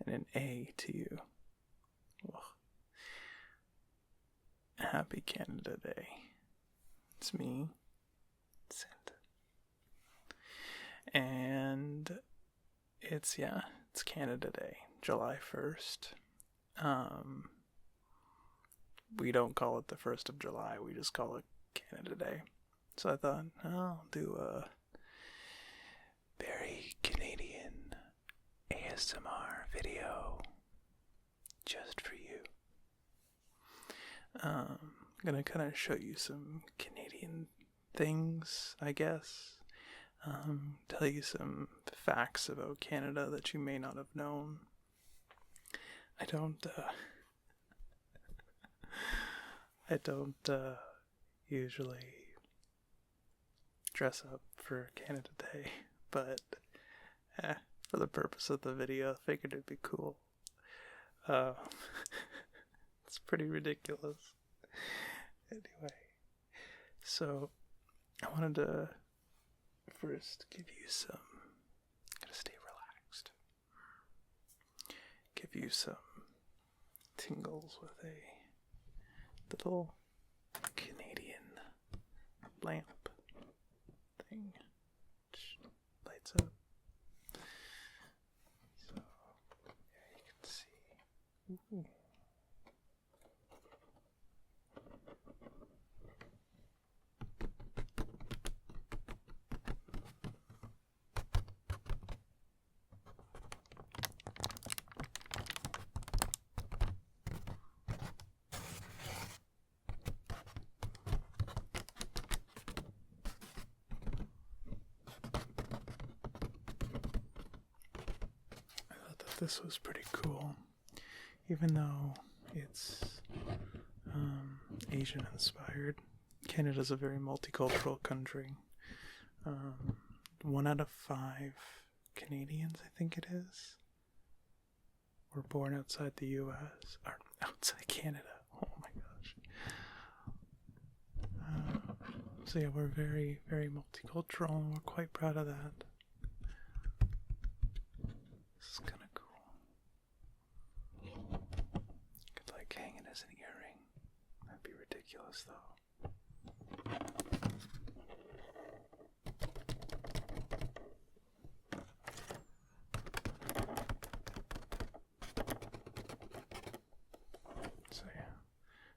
and an A to you. Ugh. Happy Canada Day. It's me, Santa. And it's Canada Day, July 1st. We don't call it the 1st of July, we just call it Canada Day. So I thought, I'll do a very Canadian ASMR video just for you. I'm gonna kind of show you some Canadian things, I guess. Tell you some facts about Canada that you may not have known. I don't usually dress up for Canada Day, but for the purpose of the video, I figured it'd be cool. It's pretty ridiculous. Anyway, so I wanted to first give you some, gotta stay relaxed, give you some tingles with a little Canadian lamp thing, which lights up. So, yeah, you can see. Ooh. This was pretty cool, even though it's Asian inspired. Canada's a very multicultural country. 1 out of 5 Canadians, I think it is, were born outside the US, or outside Canada. Oh my gosh. So yeah, we're very, very multicultural, and we're quite proud of that. This is kind of cool. Could like hang it as an earring. That'd be ridiculous though. So yeah,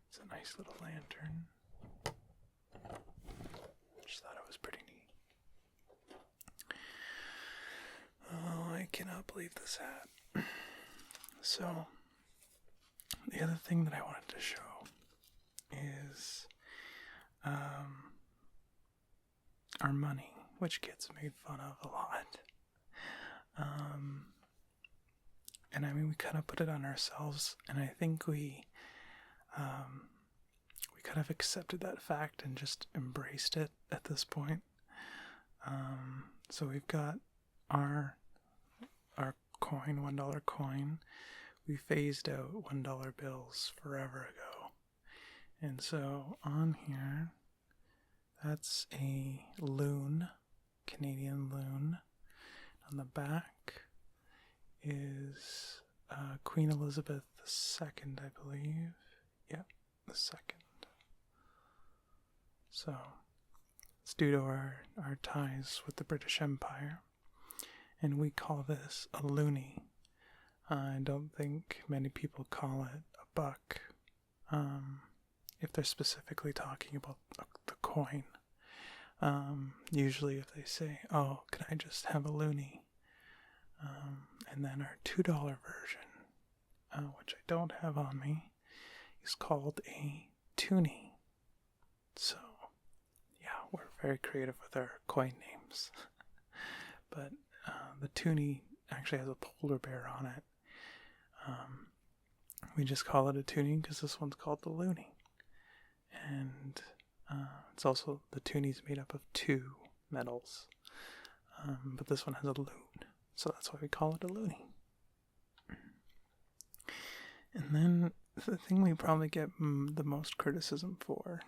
it's a nice little lantern. Just thought it was pretty neat. Oh, I cannot believe this hat. So, the other thing that I wanted to show is our money, which gets made fun of a lot. And I mean, we kind of put it on ourselves, and I think we kind of accepted that fact and just embraced it at this point. So we've got our coin, $1 coin. We phased out $1 bills forever ago. And so on here, that's a loon, Canadian loon. On the back is Queen Elizabeth II, I believe. Yep, the second. So it's due to our ties with the British Empire. And we call this a loonie. I don't think many people call it a buck, if they're specifically talking about the coin. Usually if they say, oh, can I just have a loonie? And then our $2 version, which I don't have on me, is called a toonie. So, yeah, we're very creative with our coin names. But the toonie actually has a polar bear on it. We just call it a toonie because this one's called the loonie. And it's also, the toonie's made up of 2 metals. But this one has a loon. So that's why we call it a loonie. And then the thing we probably get the most criticism for,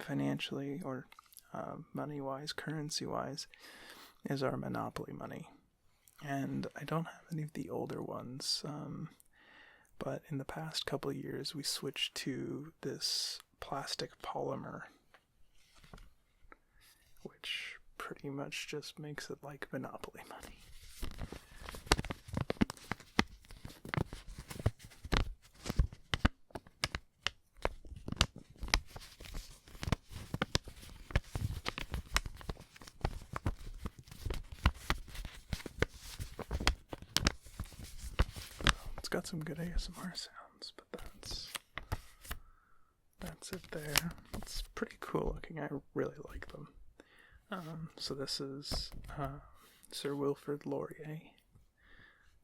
financially or money-wise, currency-wise, is our monopoly money. And I don't have any of the older ones, but in the past couple of years we switched to this plastic polymer, which pretty much just makes it like Monopoly money. It's got some good ASMR sounds, but that's it there. It's pretty cool looking. I really like them. So this is Sir Wilfrid Laurier,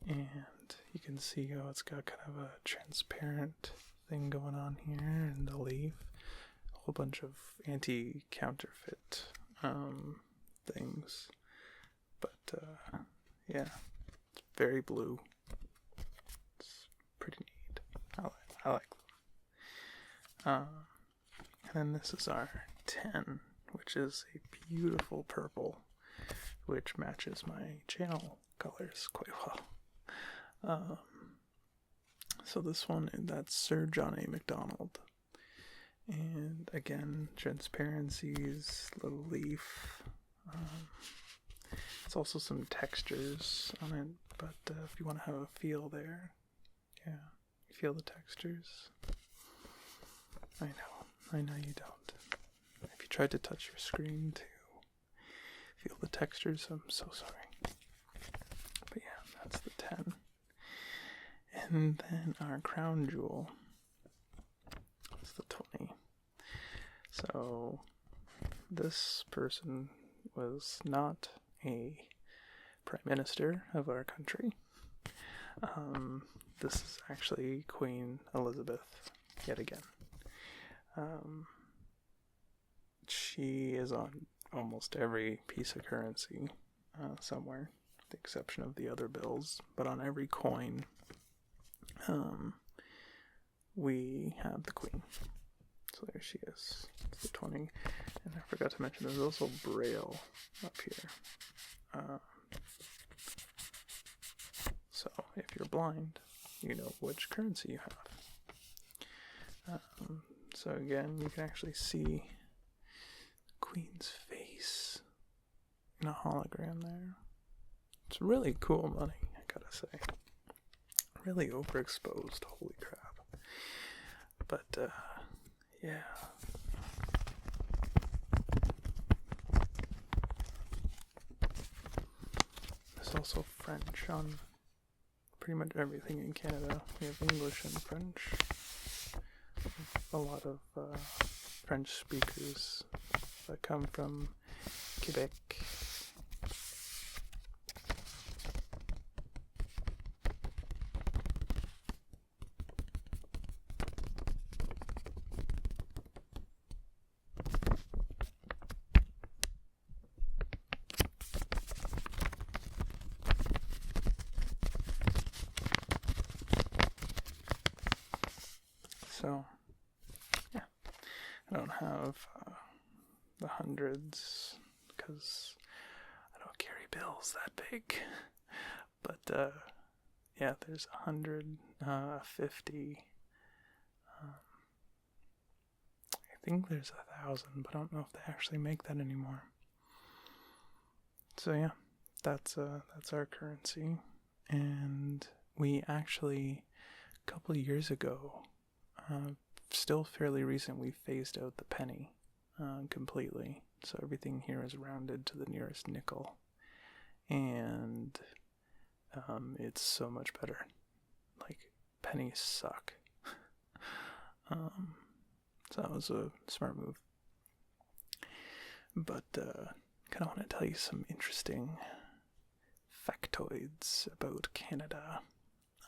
and you can see how it's got kind of a transparent thing going on here, and the leaf, a whole bunch of anti-counterfeit things. But yeah, it's very blue. It's pretty neat. I like them. And then this is our 10, which is a beautiful purple, which matches my channel colors quite well. So this one, that's Sir John A. Macdonald. And again, transparencies, little leaf. It's also some textures on it, but if you want to have a feel there, yeah, you feel the textures. I know you don't. If you tried to touch your screen to feel the textures, I'm so sorry. But yeah, that's the 10. And then our crown jewel is the 20. So this person was not a prime minister of our country. This is actually Queen Elizabeth, yet again. She is on almost every piece of currency somewhere, with the exception of the other bills. But on every coin, we have the Queen. So there she is. It's the 20. And I forgot to mention there's also Braille up here. So if you're blind, you know which currency you have. So again, you can actually see the Queen's face in a hologram there. It's really cool money, I gotta say. Really overexposed, holy crap. But, yeah. There's also French on pretty much everything in Canada. We have English and French. A lot of French speakers that come from Quebec. So, yeah, I don't have the hundreds because I don't carry bills that big. But, yeah, there's 150. I think there's 1,000, but I don't know if they actually make that anymore. So, yeah, that's our currency. And we actually, a couple of years ago, still fairly recent, we phased out the penny completely. So everything here is rounded to the nearest nickel. And it's so much better. Like, pennies suck. So that was a smart move. But kind of want to tell you some interesting factoids about Canada.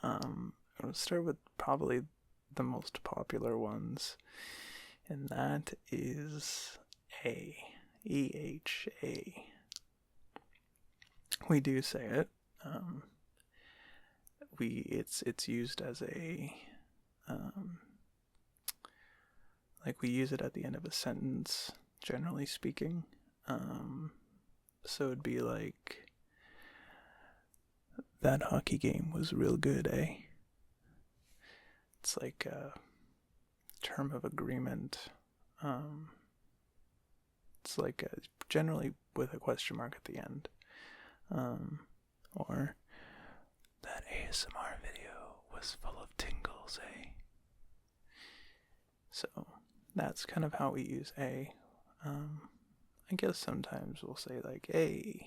I'll start with probably the most popular ones, and that is A. EHA. We do say it. It's used as a like we use it at the end of a sentence, generally speaking. So it'd be like, that hockey game was real good, eh? It's like a term of agreement. It's like generally with a question mark at the end. Or that ASMR video was full of tingles, eh? So that's kind of how we use a. I guess sometimes we'll say like a.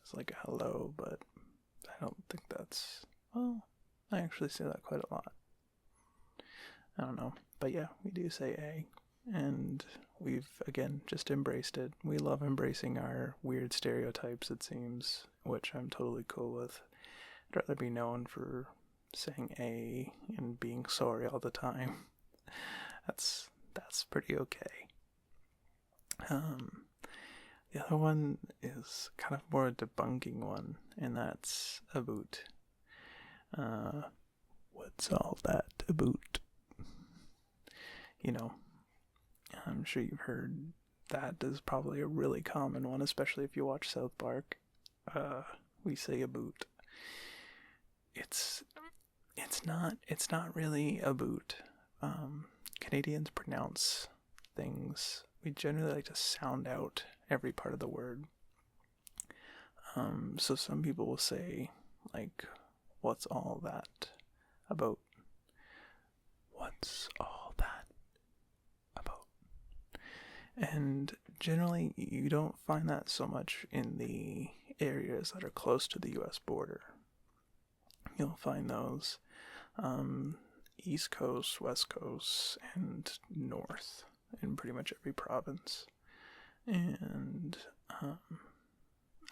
It's like a hello, but I don't think that's. Well, I actually say that quite a lot. I don't know. But yeah, we do say a. And we've, again, just embraced it. We love embracing our weird stereotypes, it seems, which I'm totally cool with. I'd rather be known for saying a and being sorry all the time. That's pretty okay. The other one is kind of more a debunking one, and that's about. What's all that about? You know, I'm sure you've heard that is probably a really common one, especially if you watch South Park. We say a boot. It's not really a boot. Canadians pronounce things. We generally like to sound out every part of the word. So some people will say, like, what's all that about? What's all that about? And generally, you don't find that so much in the areas that are close to the U.S. border. You'll find those East Coast, West Coast, and North in pretty much every province. And,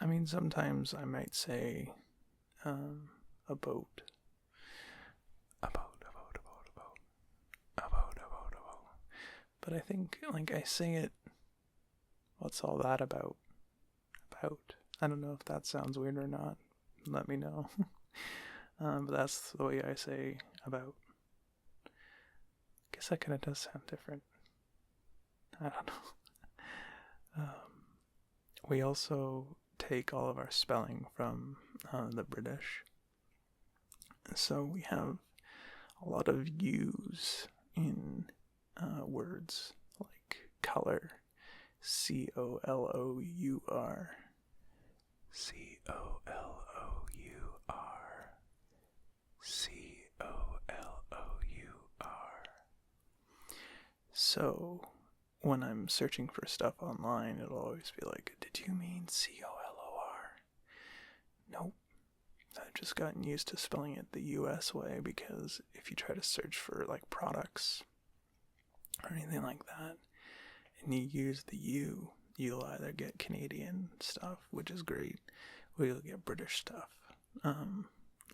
I mean, sometimes I might say a boat. But I think, like, I say it, what's all that about? I don't know if that sounds weird or not. Let me know. But that's the way I say about. Guess that kind of does sound different. I don't know. We also take all of our spelling from the British. So we have a lot of U's in words like color, COLOUR, COLOUR. So when I'm searching for stuff online, it'll always be like, did you mean COLOR? Nope. I've just gotten used to spelling it the US way, because if you try to search for like products or anything like that, and you use the U, you'll either get Canadian stuff, which is great, or you'll get British stuff,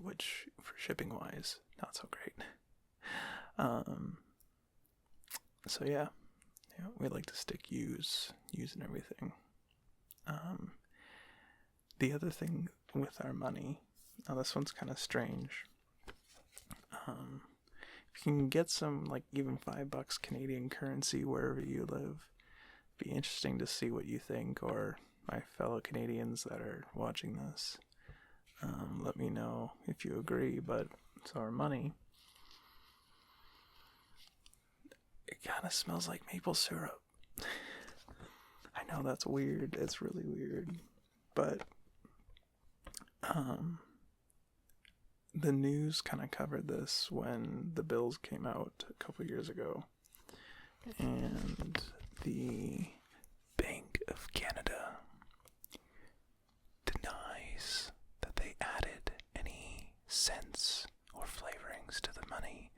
which for shipping wise, not so great. So yeah, we like to stick U's in everything. The other thing with our money, now this one's kind of strange. If you can get some, like, even $5 Canadian currency wherever you live, it'd be interesting to see what you think, or my fellow Canadians that are watching this. Let me know if you agree, but it's our money. It kind of smells like maple syrup. I know that's weird. It's really weird. But the news kind of covered this when the bills came out a couple years ago. And the Bank of Canada denies that they added any scents or flavorings to the money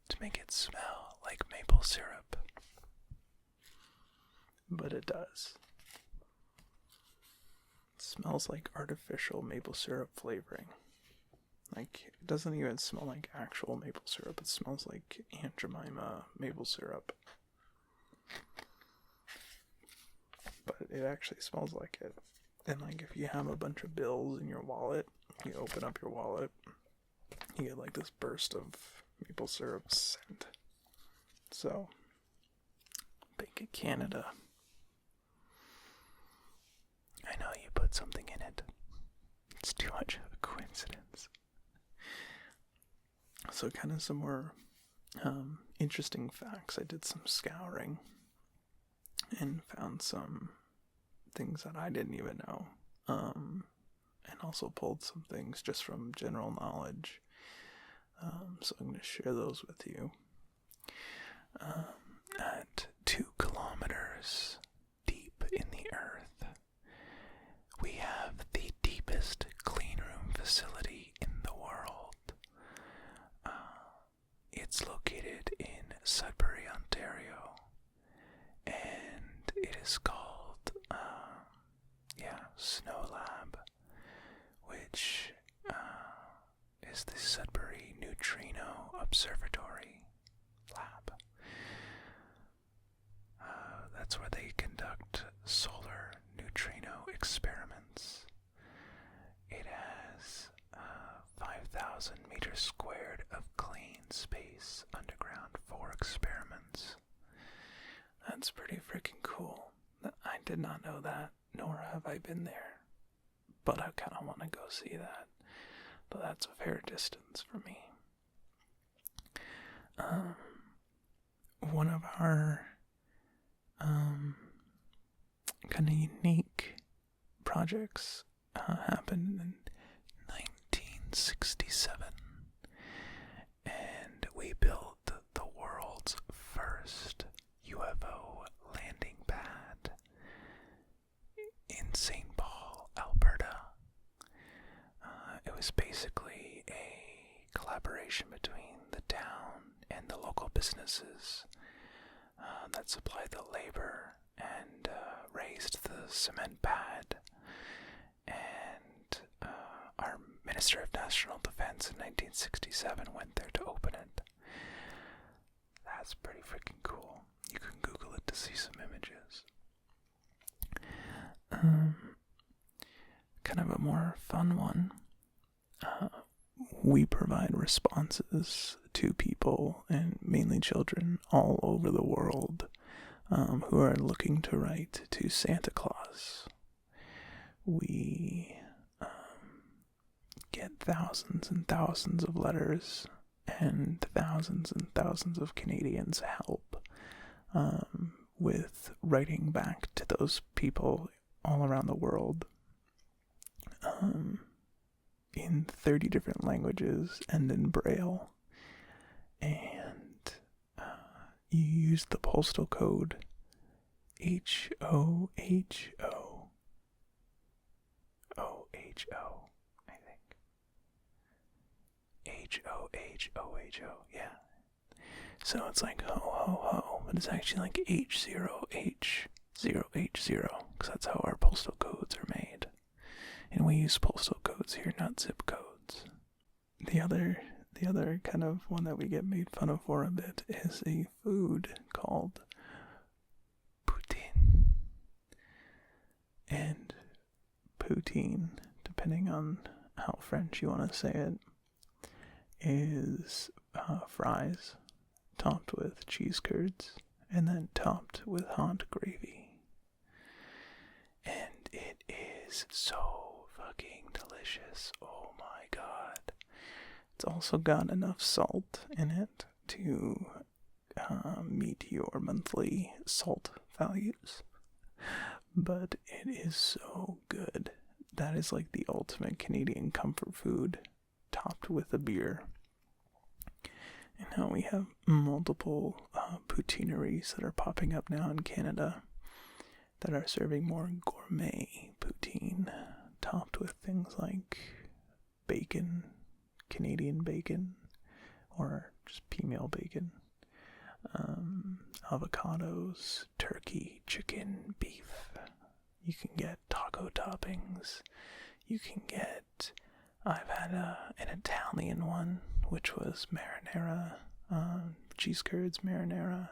to make it smell like maple syrup. But it does. It smells like artificial maple syrup flavoring. Like, it doesn't even smell like actual maple syrup. It smells like Aunt Jemima maple syrup. But it actually smells like it. And, like, if you have a bunch of bills in your wallet, you open up your wallet, you get, like, this burst of maple syrup scent. So, Bank of Canada. I know you put something in it. It's too much of a coincidence. So kind of some more interesting facts. I did some scouring and found some things that I didn't even know, and also pulled some things just from general knowledge. So I'm going to share those with you. At 2 kilometers deep in the earth, we have the deepest cleanroom facility in the world. It's located in Sudbury, Ontario, and it is called Snow Lab, which is the Sudbury Neutrino Observatory Lab. That's where they conduct solar neutrino experiments. It has 5,000 meters squared of clean space underground for experiments. That's pretty freaking cool. I did not know that, nor have I been there. But I kind of want to go see that. But that's a fair distance for me. One of our kind of unique projects happened in 1967, and we built the world's first UFO landing pad in St. Paul, Alberta. It was basically a collaboration between the town and the local businesses that supplied the labor and raised the cement pad. And our Minister of National Defense in 1967 went there to open it. That's pretty freaking cool. You can Google it to see some images. Kind of a more fun one. We provide responses to people, and mainly children, all over the world who are looking to write to Santa Claus. We get thousands and thousands of letters, and thousands of Canadians help with writing back to those people all around the world. In 30 different languages and in Braille. And you use the postal code HOHO, I think. HOHOHO, yeah. So it's like ho ho ho, but it's actually like H0H0H0, because that's how our postal codes are made. And we use postal codes here, not zip codes. The other kind of one that we get made fun of for a bit is a food called poutine. And poutine, depending on how French you want to say it, is fries topped with cheese curds and then topped with hot gravy. And it is so fucking delicious. Oh my god. It's also got enough salt in it to meet your monthly salt values. But it is so good. That is like the ultimate Canadian comfort food, topped with a beer. And now we have multiple poutineries that are popping up now in Canada that are serving more gourmet poutine, topped with things like bacon, Canadian bacon, or just female bacon, avocados, turkey, chicken, beef. You can get taco toppings. You can get, I've had an Italian one, which was marinara, cheese curds, marinara,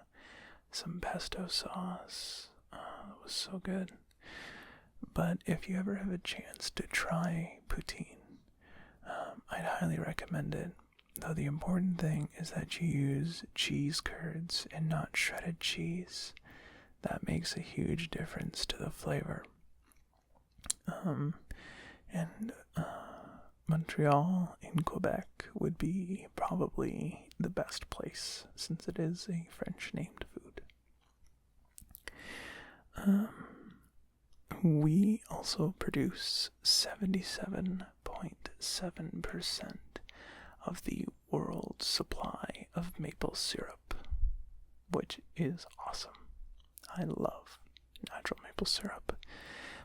some pesto sauce. It was so good. But if you ever have a chance to try poutine, I'd highly recommend it. Though the important thing is that you use cheese curds and not shredded cheese. That makes a huge difference to the flavor. And Montreal in Quebec would be probably the best place, since it is a French-named food. We also produce 77.7% of the world's supply of maple syrup, which is awesome. I love natural maple syrup.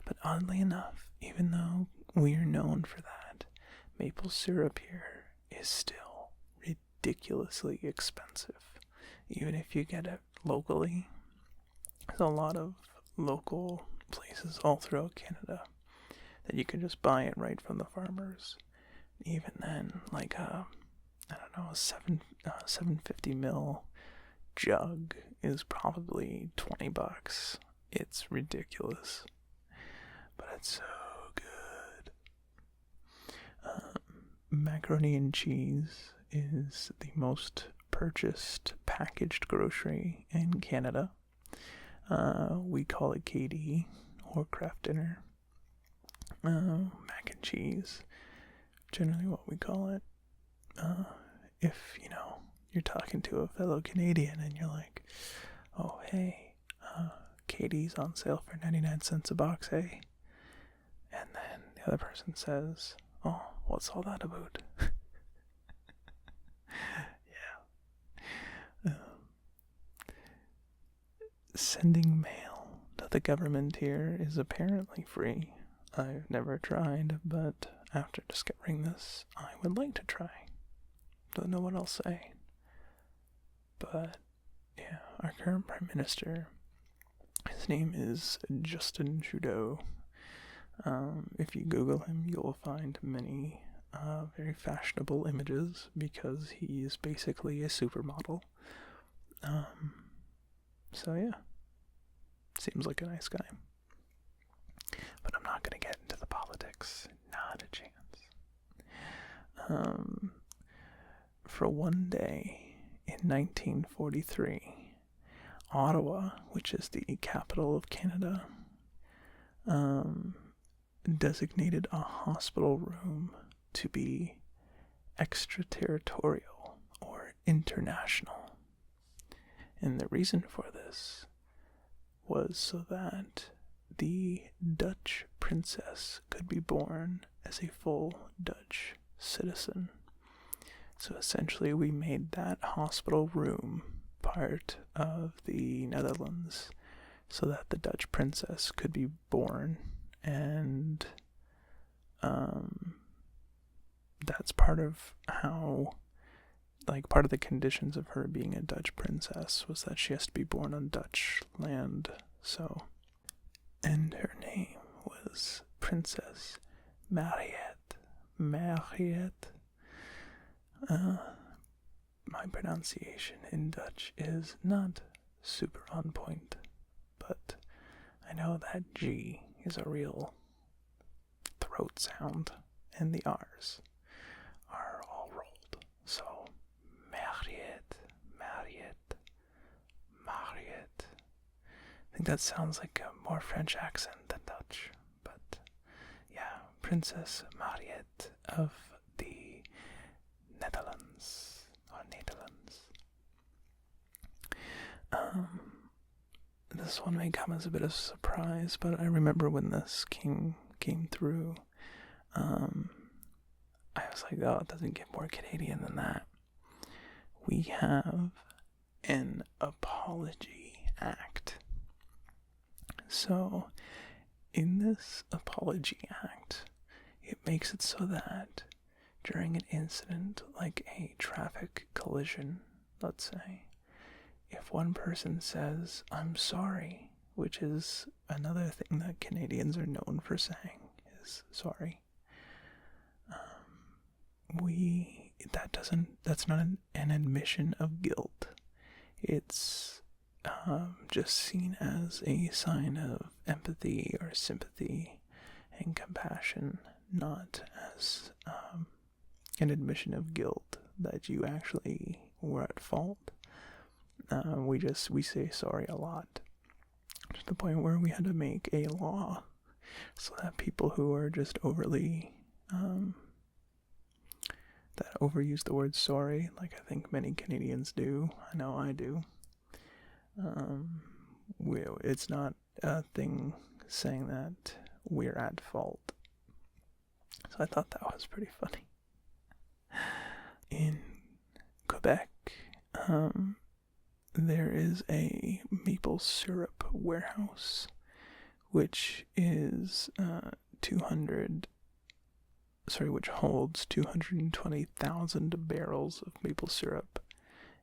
But oddly enough, even though we are known for that, maple syrup here is still ridiculously expensive. Even if you get it locally, there's a lot of local places all throughout Canada that you can just buy it right from the farmers. Even then, like a 750 ml jug is probably $20. It's ridiculous, but it's so good. Macaroni and cheese is the most purchased packaged grocery in Canada. We call it KD, or Kraft Dinner. Mac and cheese, generally what we call it. If, you're talking to a fellow Canadian and you're like, oh, hey, KD's on sale for 99 cents a box, eh? And then the other person says, oh, what's all that about? Yeah. Sending mail to the government here is apparently free. I've never tried, but after discovering this, I would like to try. Don't know what I'll say. But, yeah, our current Prime Minister, his name is Justin Trudeau. If you Google him, you'll find many very fashionable images, because he is basically a supermodel. So yeah, seems like a nice guy. But I'm not going to get into the politics. Not a chance. For one day in 1943, Ottawa, which is the capital of Canada, designated a hospital room to be extraterritorial or international. And the reason for this was so that the Dutch princess could be born as a full Dutch citizen. So essentially we made that hospital room part of the Netherlands so that the Dutch princess could be born, and that's part of how, part of the conditions of her being a Dutch princess was that she has to be born on Dutch land. So, and her name was Princess Mariette. My pronunciation in Dutch is not super on point, but I know that G is a real throat sound, and the R's are all rolled. So, Mariette. I think that sounds like a more French accent than Dutch, but yeah, Princess Mariette of the Netherlands. This one may come as a bit of a surprise, but I remember when this came through, I was like, oh, it doesn't get more Canadian than that. We have an Apology Act. So, in this Apology Act, it makes it so that during an incident like a traffic collision, let's say, if one person says, I'm sorry, which is another thing that Canadians are known for saying, is sorry, that's not an admission of guilt. It's just seen as a sign of empathy or sympathy and compassion, not as an admission of guilt that you actually were at fault. We say sorry a lot, to the point where we had to make a law so that people who are just overly overuse the word sorry, like I think many Canadians do. I know I do. It's not a thing saying that we're at fault. So I thought that was pretty funny. In Quebec, there is a maple syrup warehouse, which is which holds 220,000 barrels of maple syrup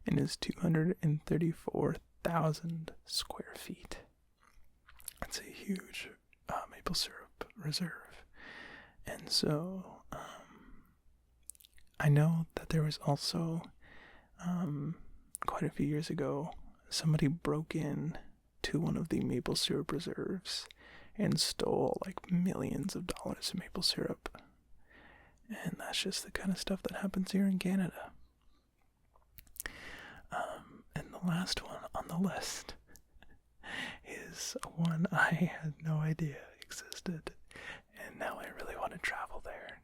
and is 234,000 square feet. That's a huge maple syrup reserve. And so I know that there was also quite a few years ago, somebody broke in to one of the maple syrup reserves and stole like millions of dollars of maple syrup. And that's just the kind of stuff that happens here in Canada. And the last one on the list is one I had no idea existed, and now I really want to travel there.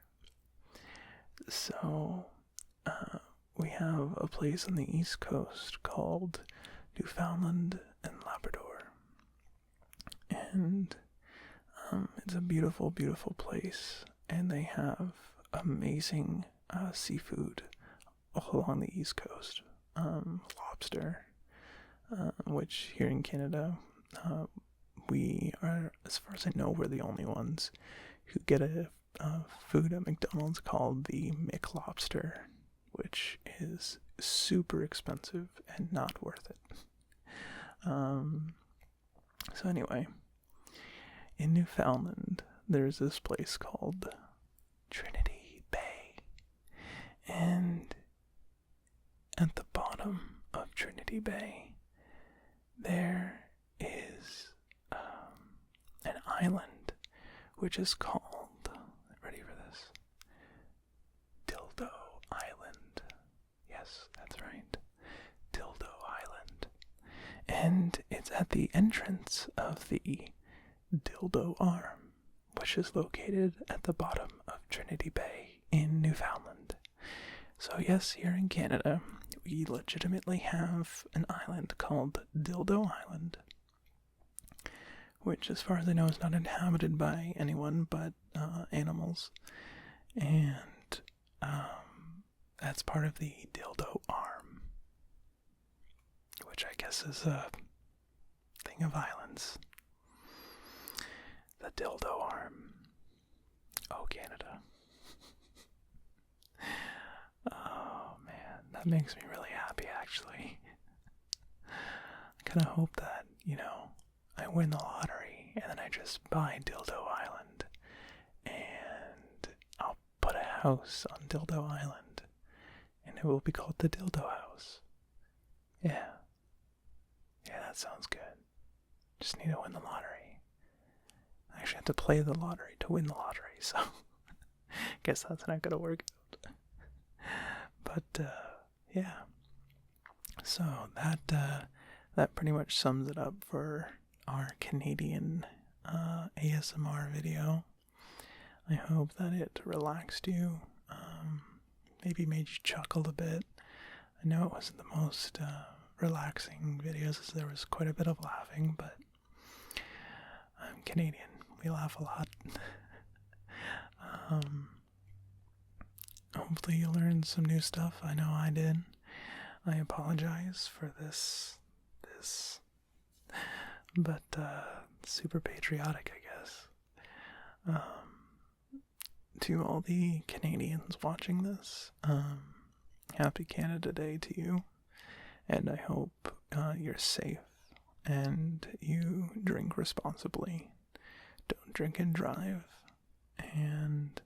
So, we have a place on the East Coast called Newfoundland and Labrador. And it's a beautiful, beautiful place, and they have amazing seafood all along the East Coast. Lobster, which here in Canada, we are, as far as I know, we're the only ones who get a food at McDonald's called the McLobster, which is super expensive and not worth it. So anyway, in Newfoundland, there's this place called Trinity Bay, and at the bottom of Trinity Bay, there is an island which is called, ready for this, Dildo Island. Yes, that's right, Dildo Island. And it's at the entrance of the Dildo Arm, which is located at the bottom of Trinity Bay in Newfoundland. So yes, here in Canada, we legitimately have an island called Dildo Island, which, as far as I know, is not inhabited by anyone but animals. And that's part of the Dildo Arm, which I guess is a thing of islands. The Dildo Arm. Oh, Canada. Oh, man. That makes me really happy, actually. I kind of hope that, I win the lottery and then I just buy Dildo Island. And I'll put a house on Dildo Island. And it will be called the Dildo House. Yeah. Yeah, that sounds good. Just need to win the lottery. I actually have to play the lottery to win the lottery, so guess that's not gonna work out. But yeah. So that pretty much sums it up for our Canadian ASMR video. I hope that it relaxed you, maybe made you chuckle a bit. I know it wasn't the most relaxing videos, as there was quite a bit of laughing, but I'm Canadian. We laugh a lot. Hopefully you learned some new stuff. I know I did. I apologize for this, but super patriotic, I guess. To all the Canadians watching this, happy Canada Day to you, and I hope you're safe and you drink responsibly. Don't drink and drive, and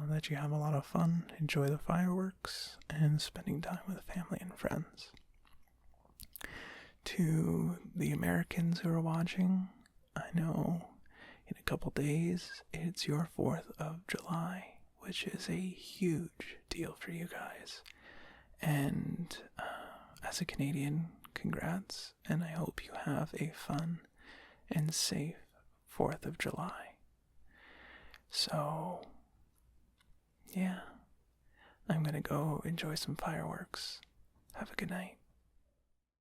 that you have a lot of fun, enjoy the fireworks, and spending time with family and friends. To the Americans who are watching, I know in a couple days it's your 4th of July, which is a huge deal for you guys. And as a Canadian, congrats, and I hope you have a fun and safe 4th of July. So, yeah, I'm gonna go enjoy some fireworks. Have a good night.